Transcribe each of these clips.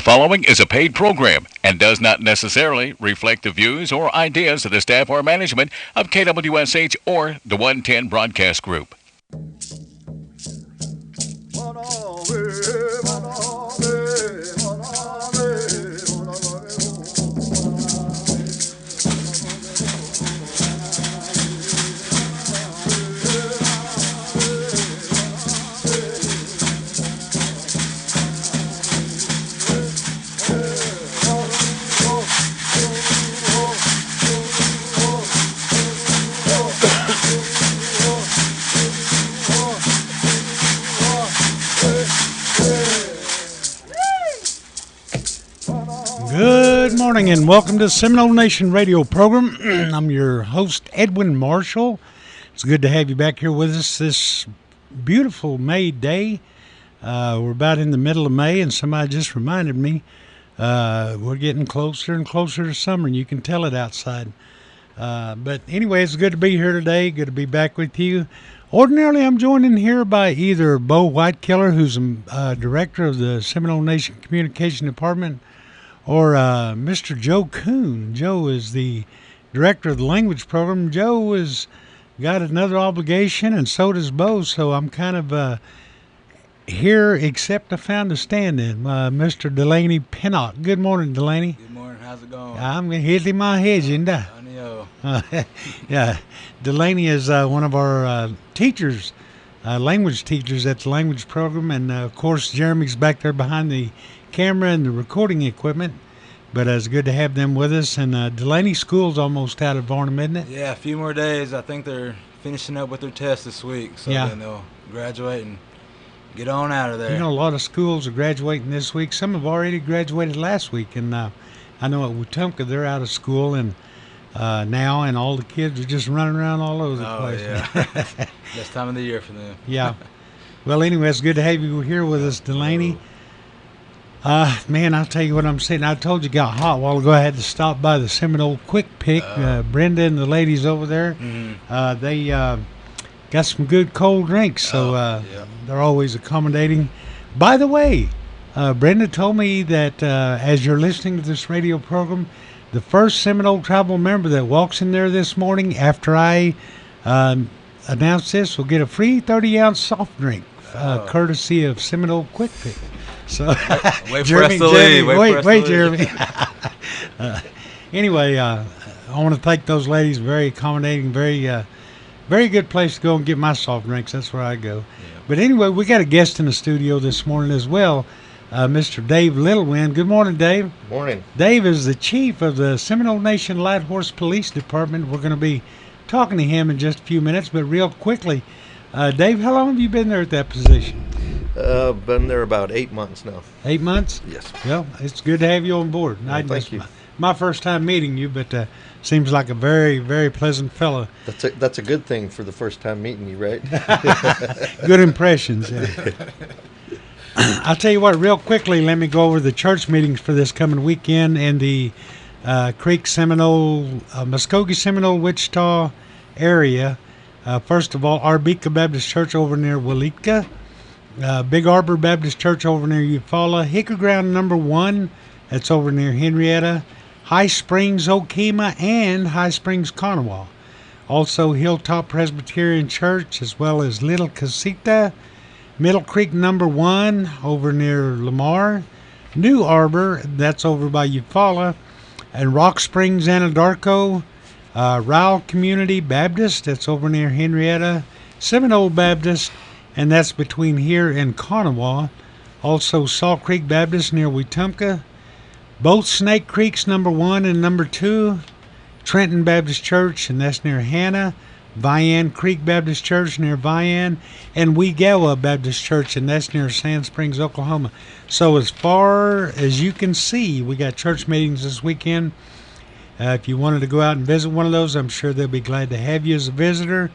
following is a paid program and does not necessarily reflect the views or ideas of the staff or management of KWSH or the 110 Broadcast Group. Good morning and welcome to the Seminole Nation radio program. I'm your host, Edwin Marshall. It's good to have you back here with us this beautiful May day. We're about in the middle of May, and somebody just reminded me we're getting closer and closer to summer, and you can tell it outside. But anyway, it's good to be here today. Good to be back with you. Ordinarily, I'm joined in here by either Bo Whitekiller, who's director of the Seminole Nation Communication Department, or Mr. Joe Kuhn. Joe is the director of the language program. Joe has got another obligation, and so does Bo, so I'm kind of here, except I found a stand-in, Mr. Delaney Pennock. Good morning, Delaney. Good morning. How's it going? I'm hitting my head, Yeah, Delaney is one of our teachers, language teachers at the language program, and of course Jeremy's back there behind the camera and the recording equipment, but it's good to have them with us. And Delaney school's almost out of Varnum, isn't it? Yeah, a few more days. I think they're finishing up with their tests this week, so then they'll graduate and get on out of there. You know, a lot of schools are graduating this week. Some have already graduated last week, and I know at Wetumpka they're out of school and now, and all the kids are just running around all over the place. Yeah. Best time of the year for them. Yeah. Well, anyway, it's good to have you here with us, Delaney. Man, I'll tell you what I'm saying. I told you it got hot a while ago. I had to stop by the Seminole Quick Pick. Brenda and the ladies over there, they got some good cold drinks, so they're always accommodating. By the way, Brenda told me that as you're listening to this radio program, the first Seminole tribal member that walks in there this morning after I announce this will get a free 30-ounce soft drink, courtesy of Seminole Quick Pick. So, wait for us to leave. Wait, Jeremy. Anyway, I want to thank those ladies. Very accommodating, very good place to go and get my soft drinks. That's where I go. Yeah. But anyway, we got a guest in the studio this morning as well, Mr. Dave Littlewind. Good morning, Dave. Morning. Dave is the chief of the Seminole Nation Lighthorse Police Department. We're going to be talking to him in just a few minutes, but real quickly, Dave, how long have you been there at that position? Been there about 8 months now. 8 months? Yes. Well, it's good to have you on board. Well, thank you. My first time meeting you, but seems like a very, very pleasant fellow. That's a good thing for the first time meeting you, right? Good impressions. Yeah. I'll tell you what, real quickly, let me go over the church meetings for this coming weekend in the Creek Seminole, Muskogee Seminole, Wichita area. First of all, Arbika Baptist Church over near Waletka. Big Arbor Baptist Church over near Eufaula, Hickory Ground number 1, that's over near Henrietta, High Springs, Okemah, and High Springs, Kanawha. Also Hilltop Presbyterian Church, as well as Little Casita, Middle Creek number 1 over near Lamar, New Arbor, that's over by Eufaula, and Rock Springs, Anadarko, Rowell Community Baptist, that's over near Henrietta, Seminole Baptist, and that's between here and Kanawha. Also Salt Creek Baptist near Wetumpka. Both Snake Creeks number 1 and number 2. Trenton Baptist Church, and that's near Hanna. Vian Creek Baptist Church near Vian. And Wegawa Baptist Church, and that's near Sand Springs, Oklahoma. So as far as you can see, we got church meetings this weekend. If you wanted to go out and visit one of those, I'm sure they'll be glad to have you as a visitor.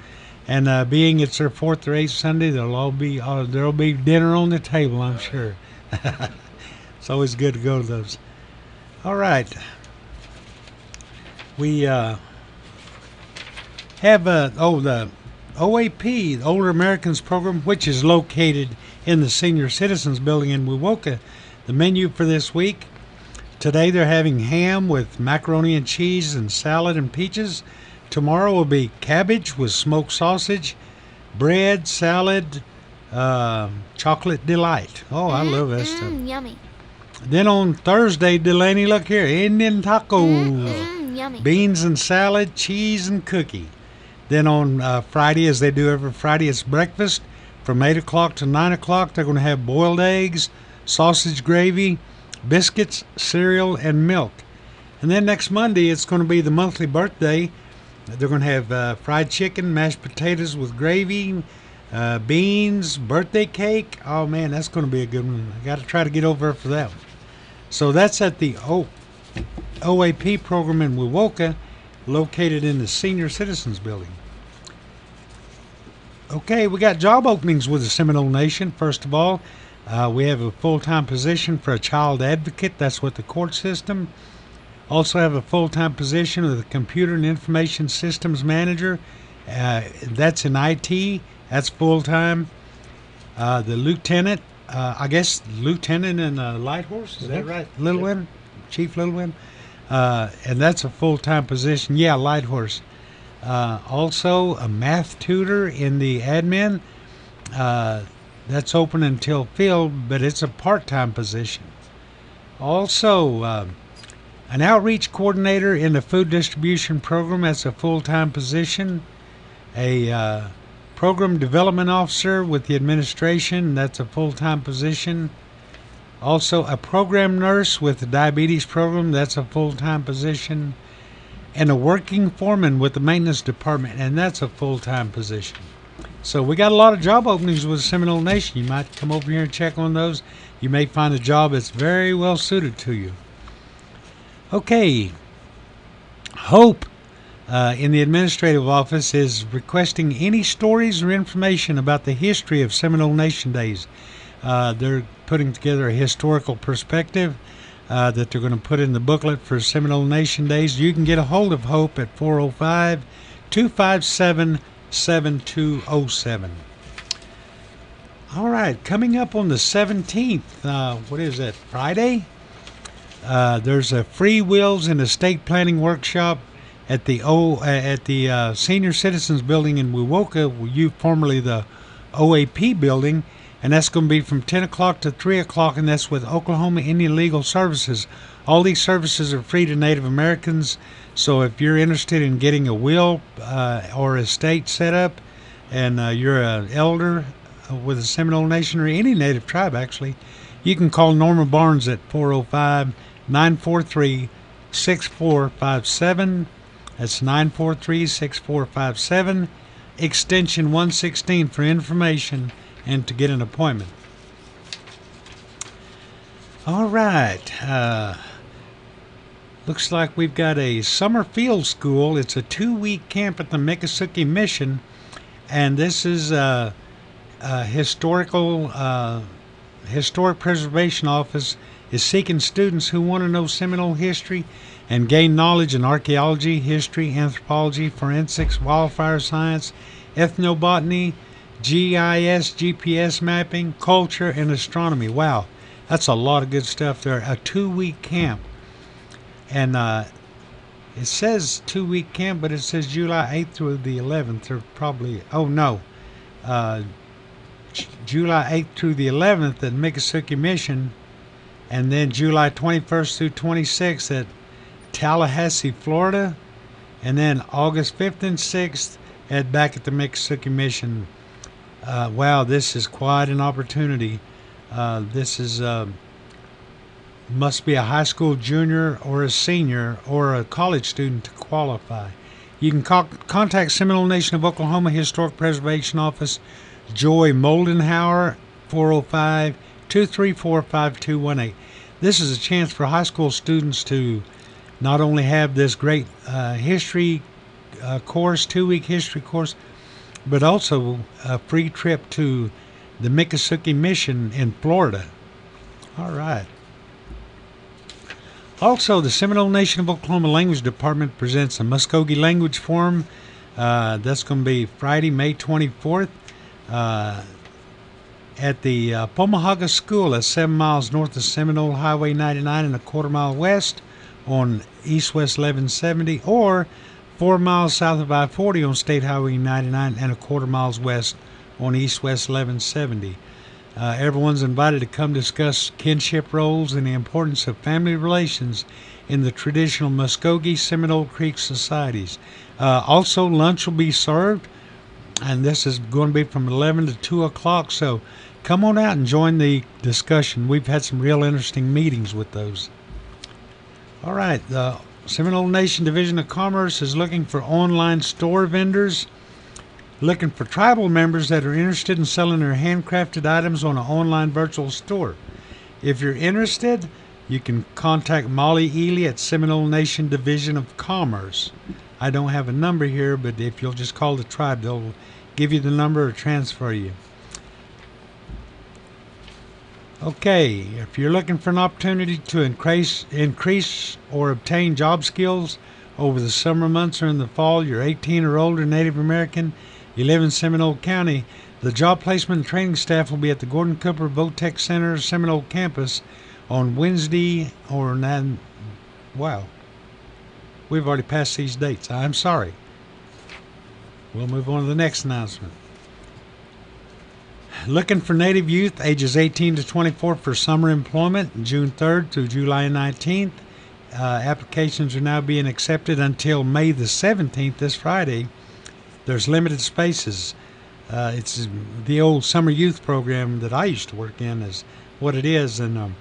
And being it's their 4th or 8th Sunday, there'll be dinner on the table, I'm sure. It's always good to go to those. All right. We have the OAP, the Older Americans Program, which is located in the Senior Citizens Building in Wewoka. The menu for this week. Today they're having ham with macaroni and cheese and salad and peaches. Tomorrow will be cabbage with smoked sausage, bread, salad, chocolate delight. Oh, I love that stuff. Yummy. Then on Thursday, Delaney, look here, Indian tacos, Yummy. beans and salad, cheese and cookie. Then on Friday, as they do every Friday, it's breakfast. From 8 o'clock to 9 o'clock, they're going to have boiled eggs, sausage gravy, biscuits, cereal, and milk. And then next Monday, it's going to be the monthly birthday. They're going to have fried chicken, mashed potatoes with gravy, beans, birthday cake. Oh, man, that's going to be a good one. I got to try to get over for that one. So that's at the OAP program in Wewoka, located in the Senior Citizens Building. Okay, we got job openings with the Seminole Nation. First of all, we have a full-time position for a child advocate. That's with the court system. Also have a full-time position of the Computer and Information Systems Manager. That's in IT. That's full-time. The lieutenant, lieutenant in Lighthorse. Is that right? Littlewind? Chief Littlewind? And that's a full-time position. Yeah, Lighthorse. Also, a math tutor in the admin. That's open until filled, but it's a part-time position. Also, an outreach coordinator in the food distribution program. That's a full-time position. A program development officer with the administration. That's a full-time position. Also, a program nurse with the diabetes program. That's a full-time position. And a working foreman with the maintenance department, and that's a full-time position. So we got a lot of job openings with the Seminole Nation. You might come over here and check on those. You may find a job that's very well suited to you. Okay. Hope in the administrative office is requesting any stories or information about the history of Seminole Nation Days. They're putting together a historical perspective that they're going to put in the booklet for Seminole Nation Days. You can get a hold of Hope at 405-257-7207. All right, coming up on the 17th, what is that, Friday? There's a Free Wills and Estate Planning Workshop at the Senior Citizens Building in Wewoka, formerly the OAP building. And that's going to be from 10 o'clock to 3 o'clock, and that's with Oklahoma Indian Legal Services. All these services are free to Native Americans, so if you're interested in getting a will or estate set up, and you're an elder with the Seminole Nation or any Native tribe, actually, you can call Norma Barnes at 405-943-6457. That's 943-6457, extension 116 for information and to get an appointment. All right. Looks like we've got a summer field school. It's a 2-week camp at the Miccosukee Mission, and this is a historic preservation office is seeking students who want to know Seminole history and gain knowledge in archaeology, history, anthropology, forensics, wildfire science, ethnobotany, GIS, GPS mapping, culture, and astronomy. Wow, that's a lot of good stuff there. A 2-week camp. And it says 2-week camp, but it says July 8th through the 11th. Or probably, July 8th through the 11th at Miccosukee Mission. And then July 21st through 26th at Tallahassee, Florida. And then August 5th and 6th back at the Miccosukee Mission. Wow, this is quite an opportunity. This is must be a high school junior or a senior or a college student to qualify. You can contact Seminole Nation of Oklahoma Historic Preservation Office, Joy Moldenhauer, 405-234-5218. This is a chance for high school students to not only have this great history course, 2-week history course, but also a free trip to the Miccosukee Mission in Florida. All right. Also, the Seminole Nation of Oklahoma Language Department presents a Muskogee Language Forum. That's going to be Friday, May 24th. at the Pomahaga School at 7 miles north of Seminole Highway 99 and a quarter mile west on East-West 1170, or 4 miles south of I-40 on State Highway 99 and a quarter miles west on East-West 1170. Everyone's invited to come discuss kinship roles and the importance of family relations in the traditional Muskogee Seminole Creek societies. Also, lunch will be served, and this is going to be from 11 to 2 o'clock, so come on out and join the discussion. We've had some real interesting meetings with those. All right, the Seminole Nation Division of Commerce is looking for online store vendors, looking for tribal members that are interested in selling their handcrafted items on an online virtual store. If you're interested, you can contact Molly Ely at Seminole Nation Division of Commerce. I don't have a number here, but if you'll just call the tribe, they'll give you the number or transfer you. Okay, if you're looking for an opportunity to increase or obtain job skills over the summer months or in the fall, you're 18 or older, Native American, you live in Seminole County, the job placement and training staff will be at the Gordon Cooper Votech Center Seminole campus on Wednesday or wow. We've already passed these dates. I'm sorry. We'll move on to the next announcement. Looking for Native youth ages 18 to 24 for summer employment, June 3rd through July 19th. Applications are now being accepted until May the 17th, this Friday. There's limited spaces. It's the old summer youth program that I used to work in is what it is, and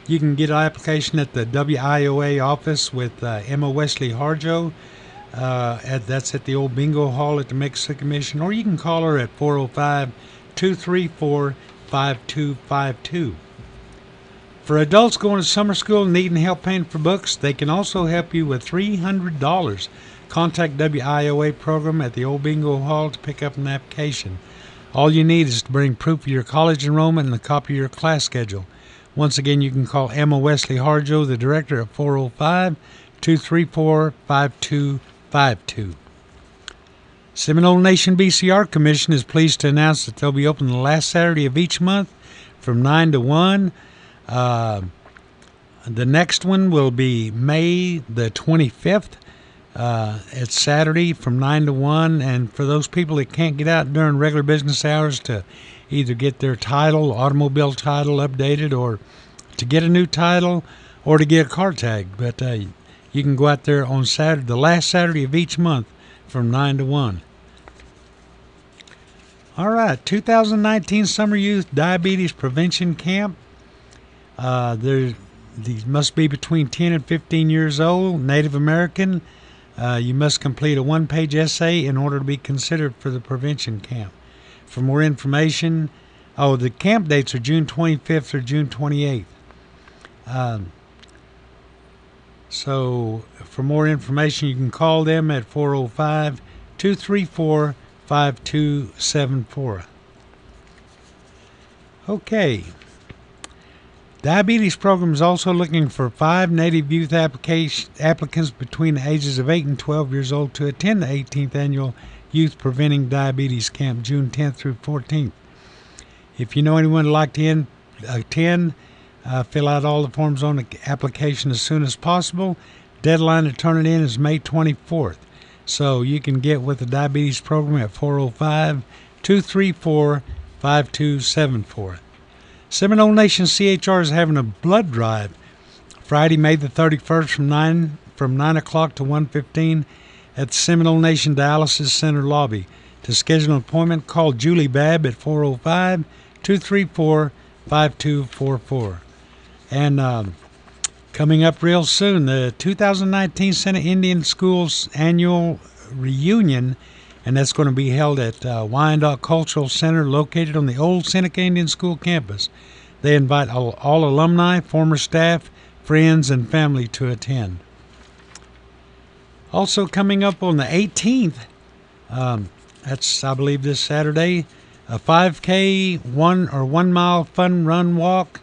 you can get an application at the WIOA office with Emma Wesley Harjo. That's at the old bingo hall at the Mexican Mission, or you can call her at 405-234-5252. For adults going to summer school and needing help paying for books, they can also help you with $300. Contact WIOA program at the old bingo hall to pick up an application. All you need is to bring proof of your college enrollment and a copy of your class schedule. Once again, you can call Emma Wesley Harjo, the director, at 405-234-5252. Seminole Nation BCR Commission is pleased to announce that they'll be open the last Saturday of each month from 9 to 1. The next one will be May the 25th. It's Saturday from 9 to 1, and for those people that can't get out during regular business hours to either get their title, automobile title updated, or to get a new title, or to get a car tag. But you can go out there on Saturday, the last Saturday of each month from 9 to 1. All right, 2019 Summer Youth Diabetes Prevention Camp. These must be between 10 and 15 years old, Native American. You must complete a one-page essay in order to be considered for the prevention camp. For more information, the camp dates are June 25th or June 28th. So for more information, you can call them at 405-234-5274. Okay. Diabetes program is also looking for 5 Native youth applicants between the ages of 8 and 12 years old to attend the 18th Annual Youth Preventing Diabetes Camp, June 10th through 14th. If you know anyone who'd like to attend, fill out all the forms on the application as soon as possible. Deadline to turn it in is May 24th. So you can get with the diabetes program at 405-234-5274. Seminole Nation CHR is having a blood drive Friday, May the 31st from 9 o'clock to 1:15 at the Seminole Nation Dialysis Center lobby. To schedule an appointment, call Julie Babb at 405-234-5244. And coming up real soon, the 2019 Senate Indian Schools Annual Reunion, and that's going to be held at Wyandotte Cultural Center located on the old Seneca Indian School campus. They invite all alumni, former staff, friends, and family to attend. Also coming up on the 18th, that's, I believe, this Saturday, a 5K 1 mile fun run walk.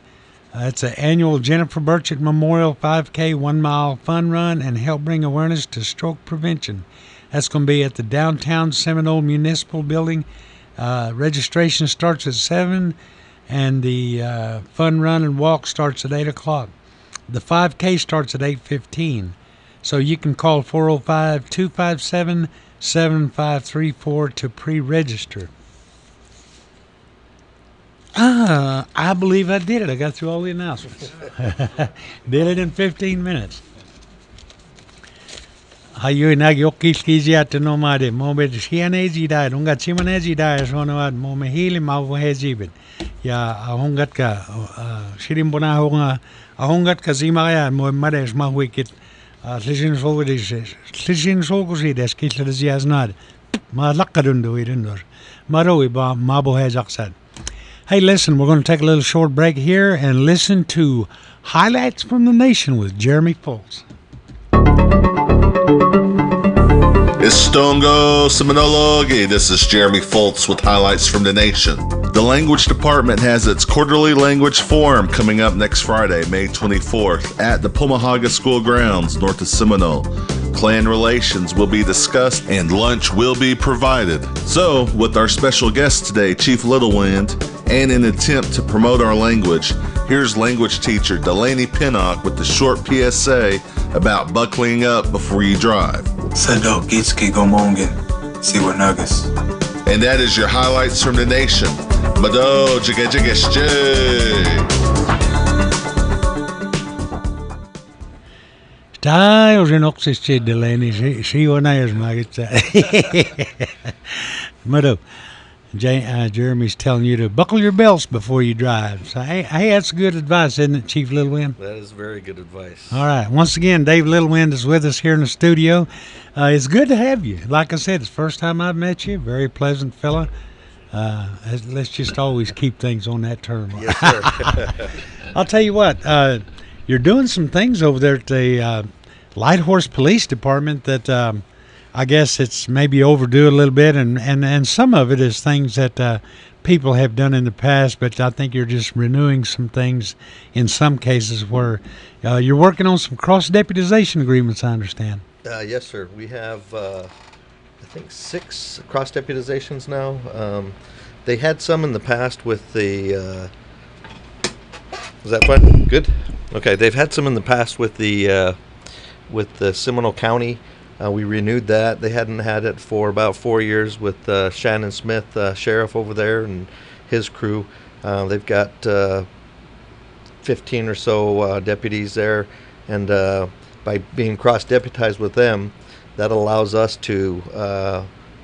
It's an annual Jennifer Burchett Memorial 5K 1 mile fun run and help bring awareness to stroke prevention. That's going to be at the downtown Seminole Municipal Building. Registration starts at 7. and the fun run and walk starts at 8 o'clock. The 5K starts at 8:15. So you can call 405-257-7534 to pre-register. I believe I did it. I got through all the announcements. Did it in 15 minutes. Hayo nagyokkiski at no made mobe shianeji died unga chimaneji died sonawad mome hili mavu hejibit ya ahongat ka shirimbona honga ahongat ka zimaya mo mades mahwikit slishin sogusi des kitla ziaznad ma lakadundu idundur marowi ba mabo hejaksad. Hey, listen, we're going to take a little short break here and listen to Highlights from the Nation with Jeremy Fultz. It's Stongo Seminole. This is Jeremy Fultz with Highlights from the Nation. The Language Department has its quarterly language forum coming up next Friday, May 24th, at the Pomahaga School grounds north of Seminole. Clan relations will be discussed and lunch will be provided. So, with our special guest today, Chief Littlewind, and in an attempt to promote our language, here's language teacher Delaney Pennock with the short PSA about buckling up before you drive. And that is your Highlights from the Nation. Mado jiga jiga Style in Oxford, Delaney. She was nice, Maggot. Mado. Jeremy's telling you to buckle your belts before you drive. So, hey, that's good advice, isn't it, Chief Littlewind? That is very good advice. All right. Once again, Dave Littlewind is with us here in the studio. It's good to have you. Like I said, it's the first time I've met you. Very pleasant fella. Let's just always keep things on that term. Yes, sir. I'll tell you what. You're doing some things over there at the Lighthorse Police Department that I guess it's maybe overdue a little bit, and some of it is things that people have done in the past, but I think you're just renewing some things in some cases where you're working on some cross-deputization agreements, I understand. Yes, sir. We have, I think, 6 cross-deputizations now. They had some in the past with the... is that fun? Good? Okay, they've had some in the past with the Seminole County. We renewed that. They hadn't had it for about 4 years with Shannon Smith, sheriff over there, and his crew. They've got 15 or so deputies there, and by being cross-deputized with them, that allows us to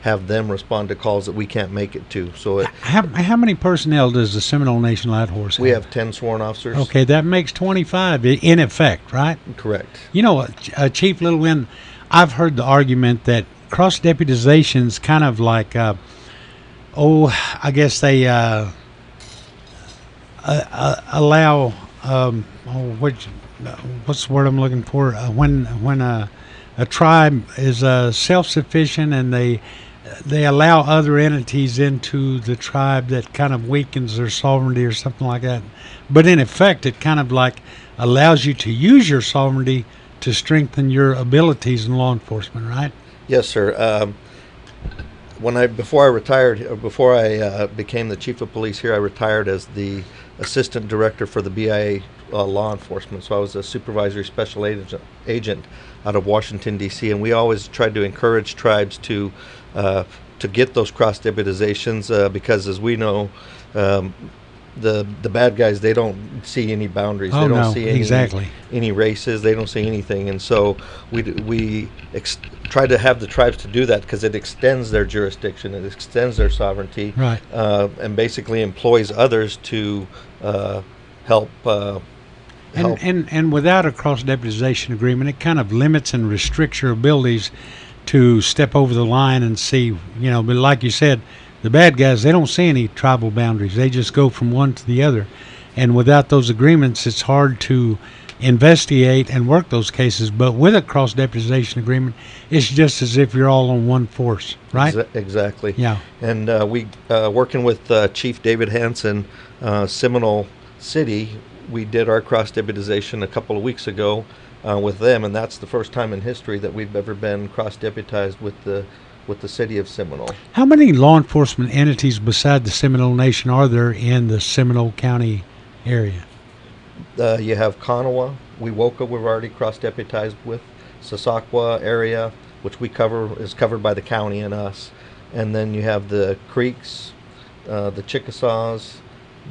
have them respond to calls that we can't make it to. So how many personnel does the Seminole Nation Lighthorse have? We have 10 sworn officers. Okay, that makes 25 in effect, right? Correct. You know, Chief Littlewind, I've heard the argument that cross-deputization is kind of like, I guess they allow, what's the word I'm looking for? When a tribe is self-sufficient and they allow other entities into the tribe that kind of weakens their sovereignty or something like that. But in effect, it kind of like allows you to use your sovereignty to strengthen your abilities in law enforcement, right? Yes, sir. Before I became the chief of police here, I retired as the assistant director for the BIA law enforcement. So I was a supervisory special agent out of Washington, D.C., and we always tried to encourage tribes to get those cross-deputizations because, as we know, the bad guys, they don't see any boundaries. They don't see any races. They don't see anything. And so we try to have the tribes to do that because it extends their jurisdiction. It extends their sovereignty. Right. And basically employs others to help. And without a cross-deputization agreement, it kind of limits and restricts your abilities to step over the line and see, but like you said, the bad guys, they don't see any tribal boundaries. They just go from one to the other. And without those agreements, it's hard to investigate and work those cases. But with a cross-deputization agreement, it's just as if you're all on one force, right? Exactly. Yeah. And we, working with Chief David Hansen, Seminole City, we did our cross-deputization a couple of weeks ago with them, and that's the first time in history that we've ever been cross-deputized with with the city of Seminole. How many law enforcement entities beside the Seminole Nation are there in the Seminole County area? You have Kanawha, Wewoka, we've already cross-deputized with. Sasakwa area, which is covered by the county and us. And then you have the Creeks, the Chickasaws,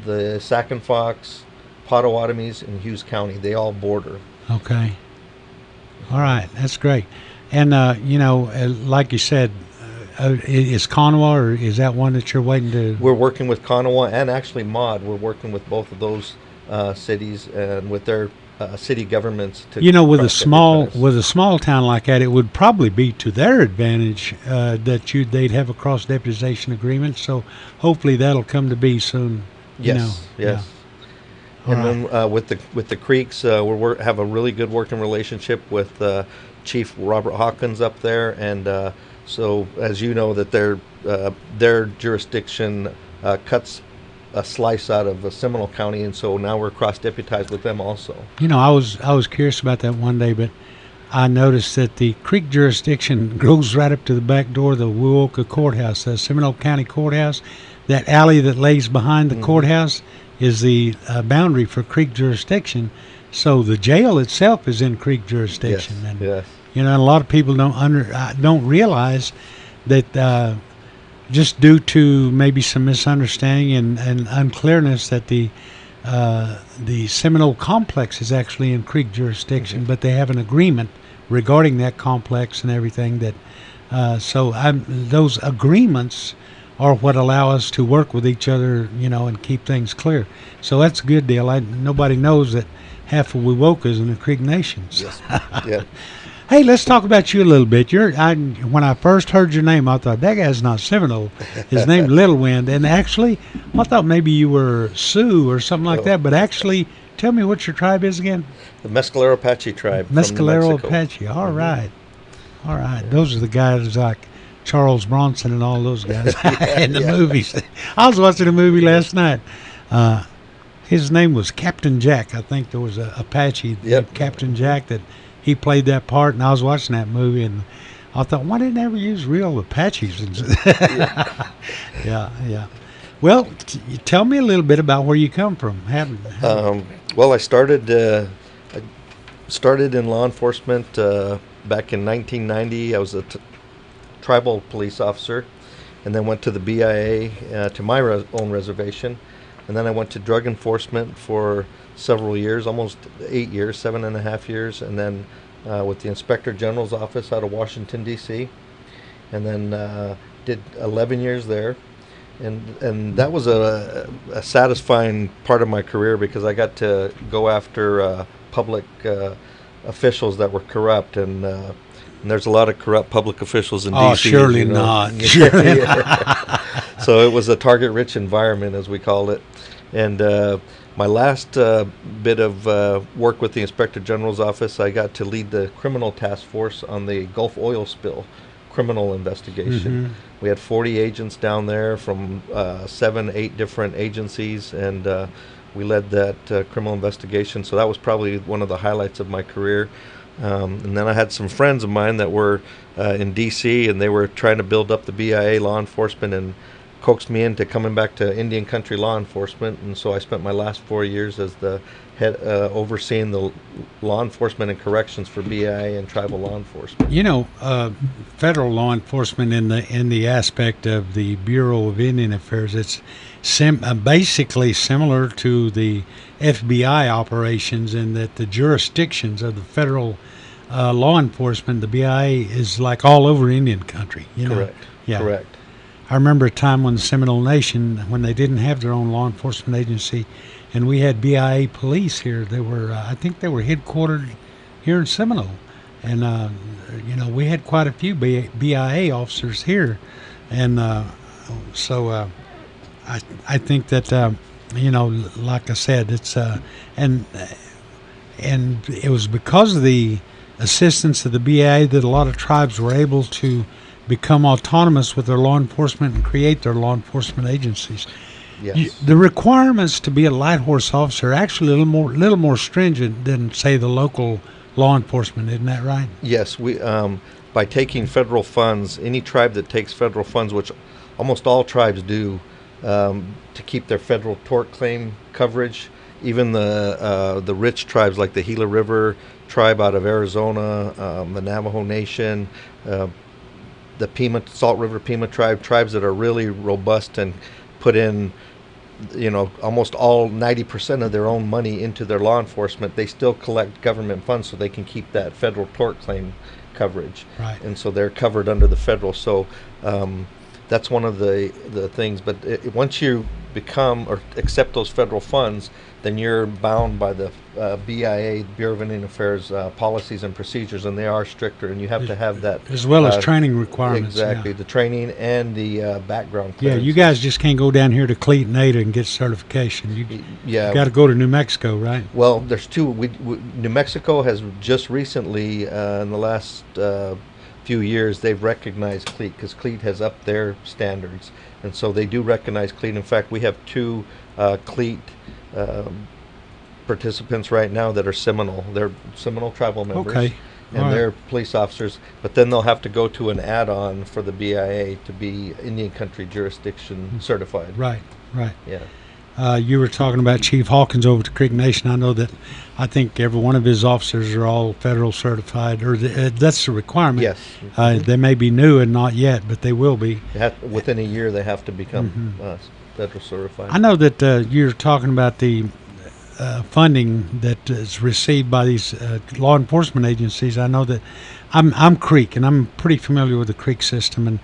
the Sac and Fox, Potawatomis, and Hughes County. They all border. Okay. All right, that's great. And, like you said, is Kanawha, or is that one that you're waiting to? We're working with Kanawha and actually Maud. We're working with both of those cities and with their city governments. With a small town like that, it would probably be to their advantage that they'd have a cross-deputization agreement. So hopefully that'll come to be soon. Yes. Yeah. And then with the Creeks, we have a really good working relationship with Chief Robert Hawkins up there, and so as you know, that their jurisdiction cuts a slice out of Seminole County, and so now we're cross-deputized with them also. I was curious about that one day, but I noticed that the Creek jurisdiction goes right up to the back door of the Wewoka Courthouse, the Seminole County Courthouse. That alley that lays behind the courthouse is the boundary for Creek jurisdiction. So the jail itself is in Creek jurisdiction. Yes. And, yes. A lot of people don't realize that just due to maybe some misunderstanding and unclearness that the Seminole complex is actually in Creek jurisdiction, but they have an agreement regarding that complex and everything. Those agreements are what allow us to work with each other, and keep things clear. So that's a good deal. Nobody knows that half of Wewoka is in the Creek Nations. Yes. Yeah. Hey, let's talk about you a little bit. When I first heard your name, I thought, that guy's not Seminole. His name's Littlewind. And actually, I thought maybe you were Sioux or something like that. But actually, tell me what your tribe is again. The Mescalero Apache tribe. Mescalero Apache. All right. All right. Those are the guys like Charles Bronson and all those guys in the movies. I was watching a movie last night. His name was Captain Jack. I think there was a Apache, Captain Jack, that he played that part, and I was watching that movie, and I thought, why didn't they ever use real Apaches? Yeah. Well, tell me a little bit about where you come from. Well, I started in law enforcement back in 1990. I was a tribal police officer, and then went to the BIA to my own reservation, and then I went to drug enforcement for several years, almost 8 years, 7.5 years, and then with the Inspector General's office out of Washington, D.C., and then did 11 years there, and that was a satisfying part of my career because I got to go after public officials that were corrupt, and there's a lot of corrupt public officials in D.C. Oh, surely not. So it was a target-rich environment, as we called it, and my last bit of work with the Inspector General's office, I got to lead the criminal task force on the Gulf oil spill criminal investigation. Mm-hmm. We had 40 agents down there from 7-8 different agencies, and we led that criminal investigation. So that was probably one of the highlights of my career. And then I had some friends of mine that were in D.C., and they were trying to build up the BIA law enforcement and coaxed me into coming back to Indian country law enforcement, and so I spent my last 4 years as the head overseeing the law enforcement and corrections for BIA and tribal law enforcement. Federal law enforcement in the aspect of the Bureau of Indian Affairs, it's basically similar to the FBI operations in that the jurisdictions of the federal law enforcement, the BIA, is like all over Indian country. Correct. Yeah. Correct. I remember a time when the Seminole Nation, when they didn't have their own law enforcement agency, and we had BIA police here. They were, I think they were headquartered here in Seminole. And, we had quite a few BIA officers here. And so I think that, like I said, it's, and it was because of the assistance of the BIA that a lot of tribes were able to become autonomous with their law enforcement and create their law enforcement agencies. Yes. The requirements to be a Lighthorse officer are actually a little more stringent than, say, the local law enforcement. Isn't that right? Yes, we by taking federal funds, any tribe that takes federal funds, which almost all tribes do, to keep their federal tort claim coverage. Even the rich tribes like the Gila River tribe out of Arizona, the Navajo Nation, the Pima, Salt River Pima tribes that are really robust and put in, almost all 90% of their own money into their law enforcement, they still collect government funds so they can keep that federal tort claim coverage. Right. And so they're covered under the federal. So that's one of the things. But once you become or accept those federal funds, then you're bound by the BIA, Bureau of Indian Affairs, policies and procedures, and they are stricter, and you have to have that. As well as training requirements. Exactly, yeah. the training and the background clearance. Yeah, you guys just can't go down here to Cleat and Ada and get certification. You got to go to New Mexico, right? Well, there's two. New Mexico has just recently, in the last few years, they've recognized Cleat because Cleat has upped their standards, and so they do recognize Cleat. In fact, we have two Cleat participants right now that are Seminole. They're Seminole tribal members. Okay. And they're police officers, but then they'll have to go to an add-on for the BIA to be Indian Country Jurisdiction certified. Right, right. Yeah. You were talking about Chief Hawkins over to Creek Nation. I know that I think every one of his officers are all federal certified, or that's the requirement. Yes. They may be new and not yet, but they will be. Within a year, they have to become federal certified. I know that you're talking about the funding that is received by these law enforcement agencies. I know that I'm Creek, and I'm pretty familiar with the Creek system, and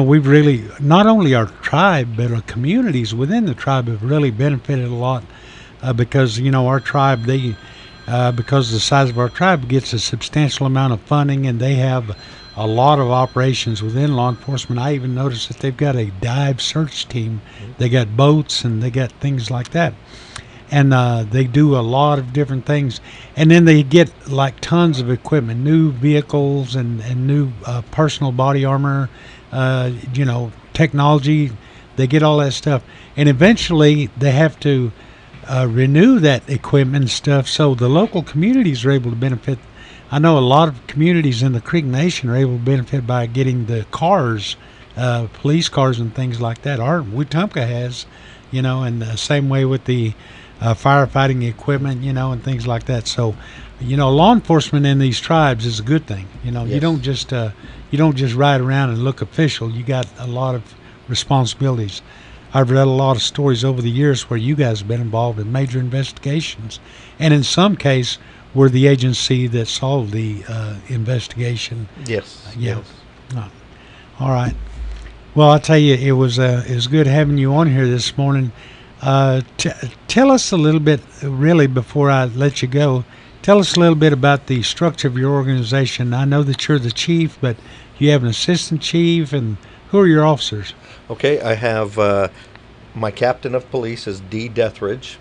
we've really, not only our tribe but our communities within the tribe have really benefited a lot because our tribe, because the size of our tribe, gets a substantial amount of funding, and they have a lot of operations within law enforcement. I even noticed that they've got a dive search team. They got boats and they got things like that. And they do a lot of different things. And then they get like tons of equipment, new vehicles and new personal body armor, technology. They get all that stuff. And eventually they have to renew that equipment and stuff, so the local communities are able to benefit. I know a lot of communities in the Creek Nation are able to benefit by getting the cars, police cars and things like that. Our Wetumpka has, and the same way with the firefighting equipment, and things like that. So, law enforcement in these tribes is a good thing. Yes. You don't just ride around and look official. You got a lot of responsibilities. I've read a lot of stories over the years where you guys have been involved in major investigations, and in some case were the agency that solved the investigation. Yes. Yeah. Yes. All right. Well, I tell you, it was good having you on here this morning. Tell us a little bit, really, before I let you go. Tell us a little bit about the structure of your organization. I know that you're the chief, but you have an assistant chief, and who are your officers? Okay, I have my captain of police is D. Deathridge,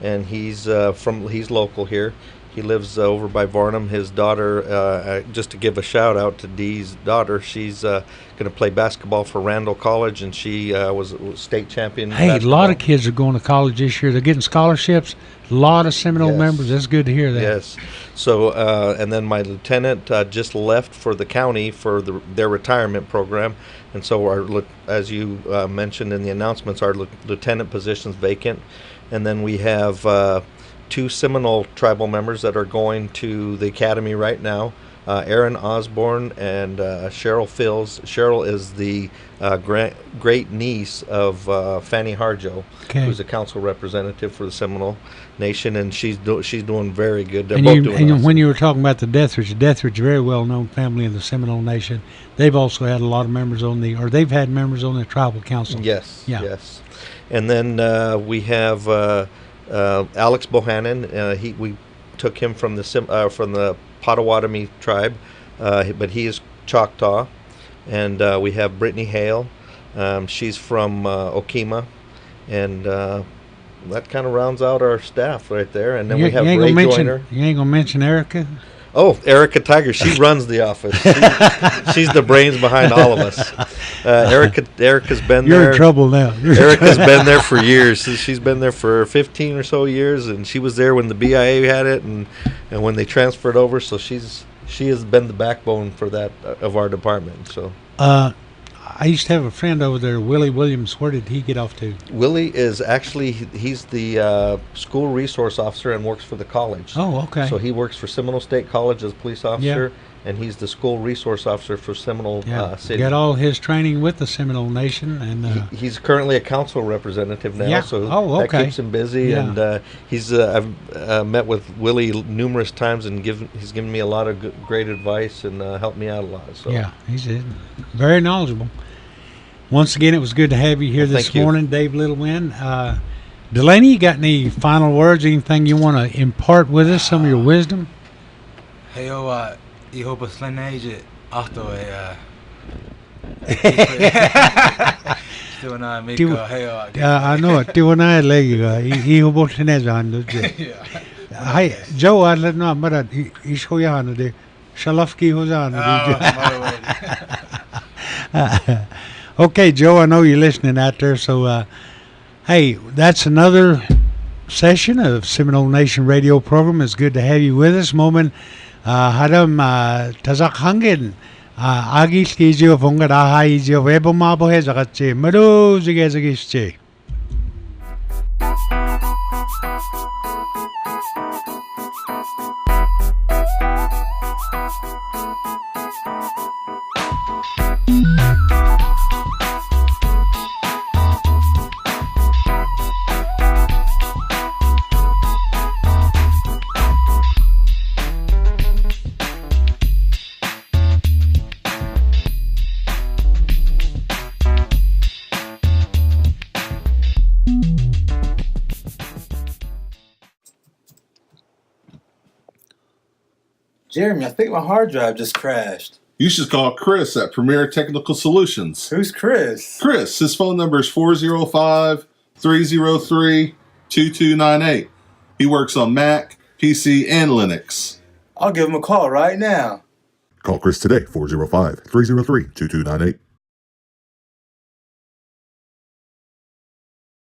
and he's local here. He lives over by Varnum. His daughter, just to give a shout out to Dee's daughter, she's going to play basketball for Randall College, and she was state champion. Hey, basketball. A lot of kids are going to college this year. They're getting scholarships. A lot of Seminole members. That's good to hear that. Yes. So, and then my lieutenant just left for the county for their retirement program, and so as you mentioned in the announcements, our lieutenant position's vacant, and then we have two Seminole tribal members that are going to the academy right now, Aaron Osborne and Cheryl Fills. Cheryl is the great niece of Fanny Harjo, who's a council representative for the Seminole Nation, and she's doing very good. They're both doing awesome. When you were talking about the Deathridge, very well-known family in the Seminole Nation. They've also had a lot of members they've had members on the tribal council. Yes, yeah. Yes. And then we have Alex Bohannon. We took him from the Potawatomi tribe, but he is Choctaw. And we have Brittany Hale. She's from Okemah, and that kind of rounds out our staff right there. And then we have Ray Joyner. You ain't gonna mention Erica? Oh, Erica Tiger, she runs the office. She's the brains behind all of us. Erica's been there. You're in trouble now. Erica's been there for years. She's been there for 15 or so years, and she was there when the BIA had it, and when they transferred over. So she has been the backbone for that of our department. So. I used to have a friend over there, Willie Williams. Where did he get off to? Willie is actually, he's the school resource officer and works for the college. Oh, okay. So he works for Seminole State College as a police officer, and he's the school resource officer for Seminole City. Got all his training with the Seminole Nation. And he's currently a council representative now, so that keeps him busy. Yeah. And I've met with Willie numerous times, and he's given me a lot of great advice and helped me out a lot. So. Yeah, he's very knowledgeable. Once again, it was good to have you here this morning, Dave Littlewind. Delaney, you got any final words, anything you want to impart with us, some of your wisdom? Iho pasleneje ahto Still not make I know it. Tiwana lega. Iho pasleneje ando je. Hi, Joe. I let no mara isho ya ando de. Shalafki hozano. Okay, Joe, I know you're listening out there, so hey, that's another session of Seminole Nation radio program. It's good to have you with us. Moment, haram tazak hangin agis kijo fonga rahai jo webo mabo he zagatche maro zige zagische. Jeremy, I think my hard drive just crashed. You should call Chris at Premier Technical Solutions. Who's Chris? Chris, his phone number is 405-303-2298. He works on Mac, PC, and Linux. I'll give him a call right now. Call Chris today, 405-303-2298.